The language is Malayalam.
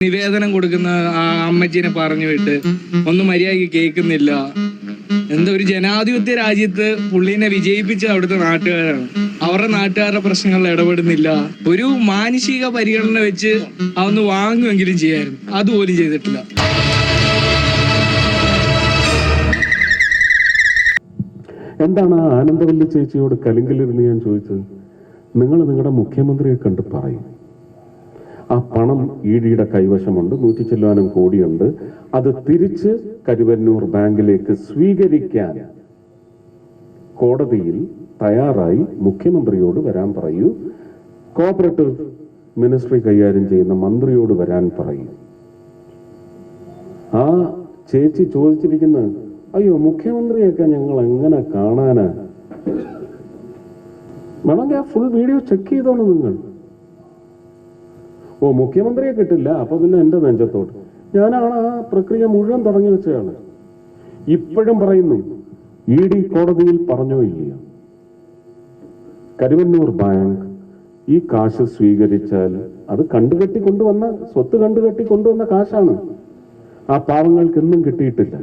നിവേദനം കൊടുക്കുന്ന ആ അമ്മച്ചീനെ പറഞ്ഞു വിട്ട് ഒന്നും മര്യാദയ്ക്ക് കേൾക്കുന്നില്ല. എന്താ ഒരു ജനാധിപത്യ രാജ്യത്ത് പുള്ളീനെ വിജയിപ്പിച്ച അവിടുത്തെ നാട്ടുകാരാണ്. അവരുടെ നാട്ടുകാരുടെ പ്രശ്നങ്ങളിൽ ഇടപെടുന്നില്ല. ഒരു മാനുഷിക പരിഗണന വെച്ച് അതൊന്ന് വാങ്ങുമെങ്കിലും ചെയ്യായിരുന്നു. അതുപോലും ചെയ്തിട്ടില്ല. എന്താണ് ആ ആനന്ദവല്ലി ചേച്ചിയോട് കലിങ്കിലിരുന്ന് ഞാൻ ചോദിച്ചത്? നിങ്ങൾ നിങ്ങളുടെ മുഖ്യമന്ത്രിയെ കണ്ട് പറയും, ആ പണം ഇഡിയുടെ കൈവശമുണ്ട്, 100 ചില്ലാനം കോടിയുണ്ട്, അത് തിരിച്ച് കരുവന്നൂർ ബാങ്കിലേക്ക് സ്വീകരിക്കാൻ കോടതിയിൽ തയ്യാറായി മുഖ്യമന്ത്രിയോട് വരാൻ പറയൂ, കോഓപ്പറേറ്റീവ് മിനിസ്ട്രി കൈകാര്യം ചെയ്യുന്ന മന്ത്രിയോട് വരാൻ പറയൂ. ആ ചേച്ചി ചോദിച്ചിരിക്കുന്നത്, അയ്യോ മുഖ്യമന്ത്രിയൊക്കെ ഞങ്ങൾ എങ്ങനെ കാണാനാ? വേണമെങ്കിൽ ആ ഫുൾ വീഡിയോ ചെക്ക് ചെയ്തോണം നിങ്ങൾ. ഓ മുഖ്യമന്ത്രിയെ കിട്ടില്ല, അപ്പൊ പിന്നെ എന്റെ നെഞ്ചത്തോട്ട്. ഞാനാണ് ആ പ്രക്രിയ മുഴുവൻ തുടങ്ങി വെച്ചയാള്. ഇപ്പോഴും പറയുന്നു, ഇഡി കോടതിയിൽ പറഞ്ഞോ ഇല്ല, കരുവന്നൂർ ബാങ്ക് ഈ കാശ് സ്വീകരിച്ചാൽ അത് കണ്ടുകെട്ടി കൊണ്ടുവന്ന സ്വത്ത് കണ്ടുകെട്ടി കൊണ്ടുവന്ന കാശാണ്. ആ പാവങ്ങൾക്ക് എന്നും കിട്ടിയിട്ടില്ല.